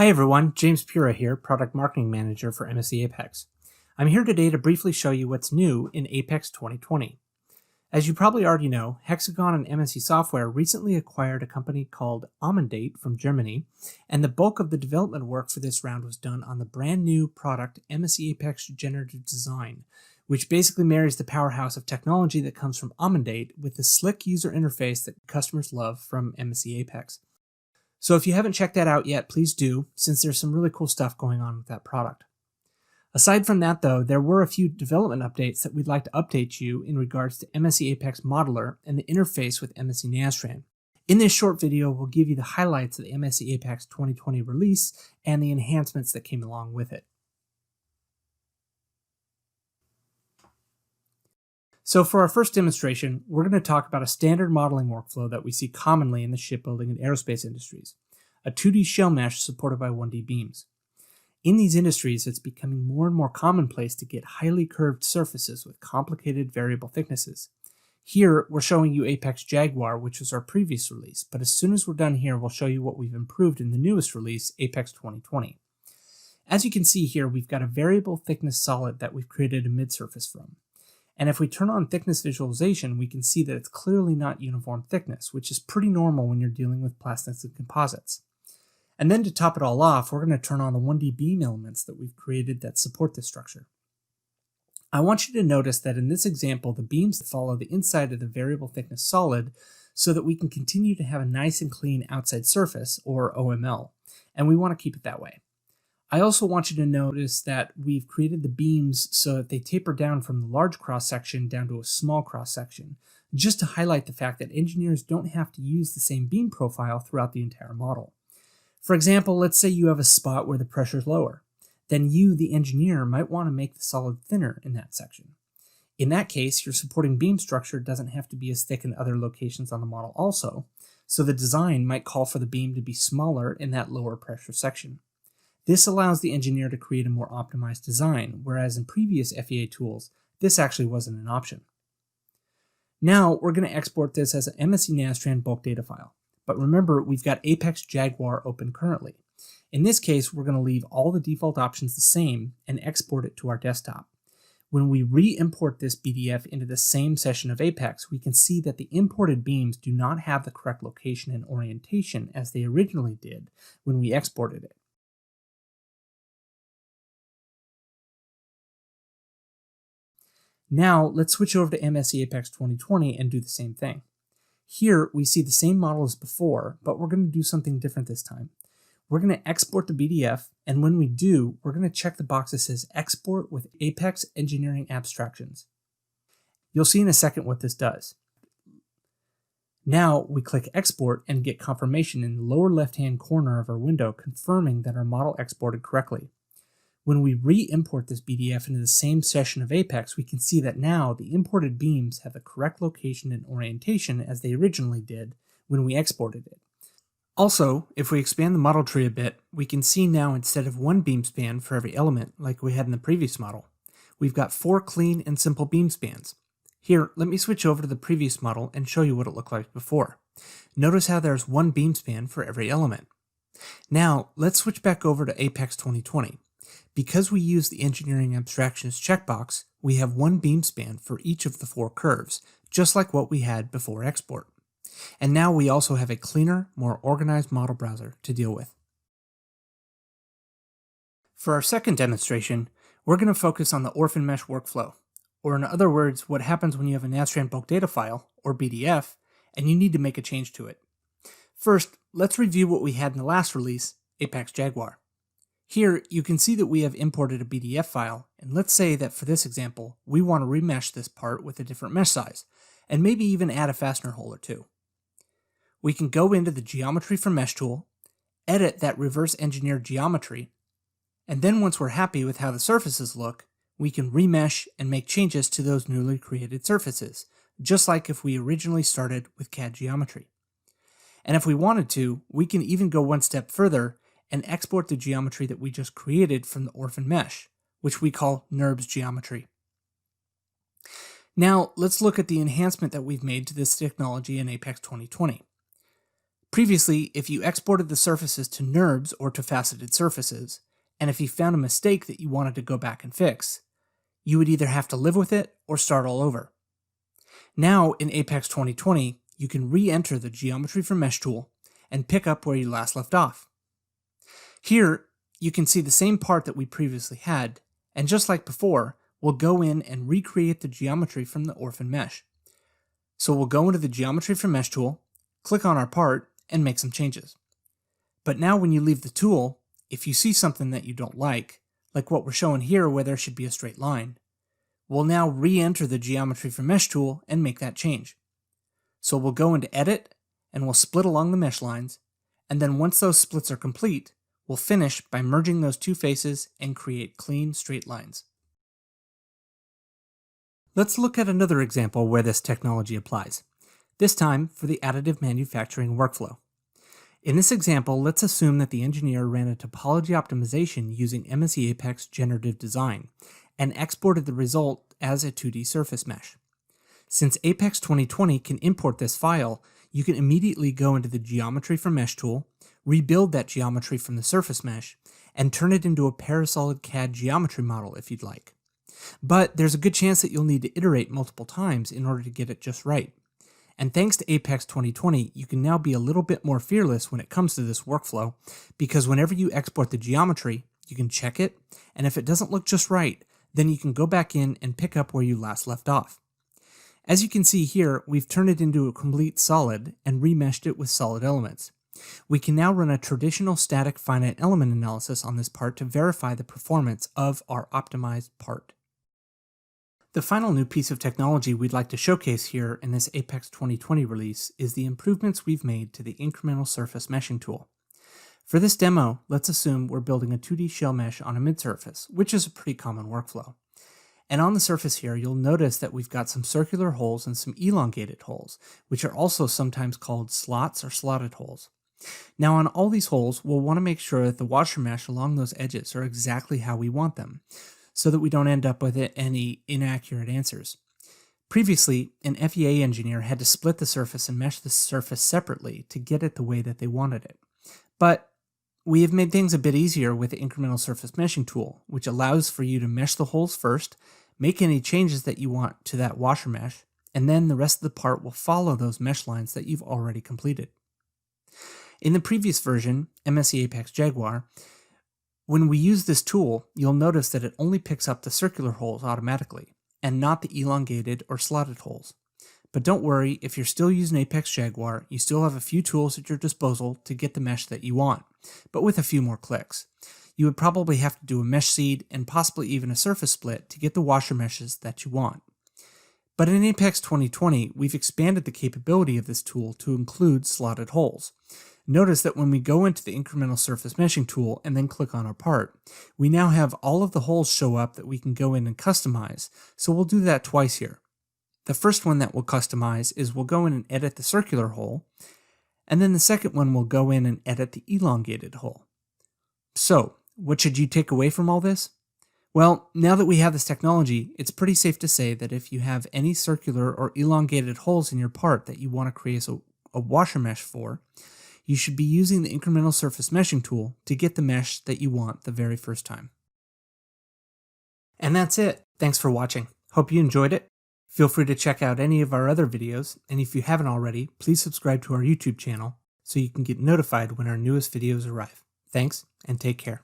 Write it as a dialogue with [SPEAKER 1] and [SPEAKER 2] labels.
[SPEAKER 1] Hi everyone, James Pura here, Product Marketing Manager for MSC Apex. I'm here today to briefly show you what's new in Apex 2020. As you probably already know, Hexagon and MSC Software recently acquired a company called Omendate from Germany, and the bulk of the development work for this round was done on the brand new product MSC Apex Generative Design, which basically marries the powerhouse of technology that comes from Omendate with the slick user interface that customers love from MSC Apex. So if you haven't checked that out yet, please do, since there's some really cool stuff going on with that product. Aside from that though, there were a few development updates that we'd like to update you in regards to MSC Apex Modeler and the interface with MSC Nastran. In this short video, we'll give you the highlights of the MSC Apex 2020 release and the enhancements that came along with it. So for our first demonstration, we're going to talk about a standard modeling workflow that we see commonly in the shipbuilding and aerospace industries, a 2D shell mesh supported by 1D beams. In these industries, it's becoming more and more commonplace to get highly curved surfaces with complicated variable thicknesses. Here, we're showing you Apex Jaguar, which was our previous release, but as soon as we're done here, we'll show you what we've improved in the newest release, Apex 2020. As you can see here, we've got a variable thickness solid that we've created a mid-surface from. And if we turn on thickness visualization, we can see that it's clearly not uniform thickness, which is pretty normal when you're dealing with plastics and composites. And then to top it all off, we're going to turn on the 1D beam elements that we've created that support this structure. I want you to notice that in this example, the beams follow the inside of the variable thickness solid so that we can continue to have a nice and clean outside surface, or OML, and we want to keep it that way. I also want you to notice that we've created the beams so that they taper down from the large cross-section down to a small cross-section, just to highlight the fact that engineers don't have to use the same beam profile throughout the entire model. For example, let's say you have a spot where the pressure is lower. Then you, the engineer, might want to make the solid thinner in that section. In that case, your supporting beam structure doesn't have to be as thick in other locations on the model also, so the design might call for the beam to be smaller in that lower pressure section. This allows the engineer to create a more optimized design, whereas in previous FEA tools, this actually wasn't an option. Now we're going to export this as an MSC Nastran bulk data file. But remember, we've got Apex Jaguar open currently. In this case, we're going to leave all the default options the same and export it to our desktop. When we re-import this BDF into the same session of Apex, we can see that the imported beams do not have the correct location and orientation as they originally did when we exported it. Now, let's switch over to MSC Apex 2020 and do the same thing. Here, we see the same model as before, but we're going to do something different this time. We're going to export the BDF, and when we do, we're going to check the box that says Export with Apex Engineering Abstractions. You'll see in a second what this does. Now, we click Export and get confirmation in the lower left-hand corner of our window confirming that our model exported correctly. When we re-import this BDF into the same session of Apex, we can see that now the imported beams have the correct location and orientation as they originally did when we exported it. Also, if we expand the model tree a bit, we can see now instead of one beam span for every element like we had in the previous model, we've got 4 clean and simple beam spans. Here, let me switch over to the previous model and show you what it looked like before. Notice how there's one beam span for every element. Now, let's switch back over to Apex 2020. Because we use the Engineering Abstractions checkbox, we have one beam span for each of the 4 curves, just like what we had before export. And now we also have a cleaner, more organized model browser to deal with. For our second demonstration, we're going to focus on the Orphan mesh workflow, or in other words, what happens when you have a Nastran bulk data file, or BDF, and you need to make a change to it. First, let's review what we had in the last release, Apex Jaguar. Here, you can see that we have imported a BDF file, and let's say that for this example, we want to remesh this part with a different mesh size, and maybe even add a fastener hole or two. We can go into the Geometry for Mesh tool, edit that reverse engineered geometry, and then once we're happy with how the surfaces look, we can remesh and make changes to those newly created surfaces, just like if we originally started with CAD geometry. And if we wanted to, we can even go one step further and export the geometry that we just created from the Orphan mesh, which we call NURBS geometry. Now, let's look at the enhancement that we've made to this technology in Apex 2020. Previously, if you exported the surfaces to NURBS or to faceted surfaces, and if you found a mistake that you wanted to go back and fix, you would either have to live with it or start all over. Now, in Apex 2020, you can re-enter the Geometry from Mesh tool and pick up where you last left off. Here, you can see the same part that we previously had, and just like before, we'll go in and recreate the geometry from the Orphan mesh. So we'll go into the Geometry from Mesh tool, click on our part, and make some changes. But now when you leave the tool, if you see something that you don't like what we're showing here where there should be a straight line, we'll now re-enter the Geometry from Mesh tool and make that change. So we'll go into Edit, and we'll split along the mesh lines, and then once those splits are complete, we'll finish by merging those two faces and create clean straight lines. Let's look at another example where this technology applies, this time for the additive manufacturing workflow. In this example, let's assume that the engineer ran a topology optimization using MSC Apex generative design and exported the result as a 2D surface mesh. Since Apex 2020 can import this file, you can immediately go into the Geometry from Mesh tool, rebuild that geometry from the surface mesh, and turn it into a Parasolid CAD geometry model if you'd like. But there's a good chance that you'll need to iterate multiple times in order to get it just right. And thanks to Apex 2020, you can now be a little bit more fearless when it comes to this workflow, because whenever you export the geometry, you can check it, and if it doesn't look just right, then you can go back in and pick up where you last left off. As you can see here, we've turned it into a complete solid and remeshed it with solid elements. We can now run a traditional static finite element analysis on this part to verify the performance of our optimized part. The final new piece of technology we'd like to showcase here in this Apex 2020 release is the improvements we've made to the Incremental surface meshing tool. For this demo, let's assume we're building a 2D shell mesh on a mid-surface, which is a pretty common workflow. And on the surface here, you'll notice that we've got some circular holes and some elongated holes, which are also sometimes called slots or slotted holes. Now on all these holes, we'll want to make sure that the washer mesh along those edges are exactly how we want them, so that we don't end up with any inaccurate answers. Previously, an FEA engineer had to split the surface and mesh the surface separately to get it the way that they wanted it. But we have made things a bit easier with the Incremental surface meshing tool, which allows for you to mesh the holes first, make any changes that you want to that washer mesh, and then the rest of the part will follow those mesh lines that you've already completed. In the previous version, MSC Apex Jaguar, when we use this tool, you'll notice that it only picks up the circular holes automatically, and not the elongated or slotted holes. But don't worry, if you're still using Apex Jaguar, you still have a few tools at your disposal to get the mesh that you want, but with a few more clicks. You would probably have to do a mesh seed and possibly even a surface split to get the washer meshes that you want. But in Apex 2020, we've expanded the capability of this tool to include slotted holes. Notice that when we go into the Incremental surface meshing tool and then click on our part, we now have all of the holes show up that we can go in and customize, so we'll do that twice here. The first one that we'll customize is we'll go in and edit the circular hole, and then the second one we'll go in and edit the elongated hole. So, what should you take away from all this? Well, now that we have this technology, it's pretty safe to say that if you have any circular or elongated holes in your part that you want to create a washer mesh for, you should be using the Incremental surface meshing tool to get the mesh that you want the very first time. And that's it. Thanks for watching. Hope you enjoyed it. Feel free to check out any of our other videos, and if you haven't already, please subscribe to our YouTube channel so you can get notified when our newest videos arrive. Thanks, and take care.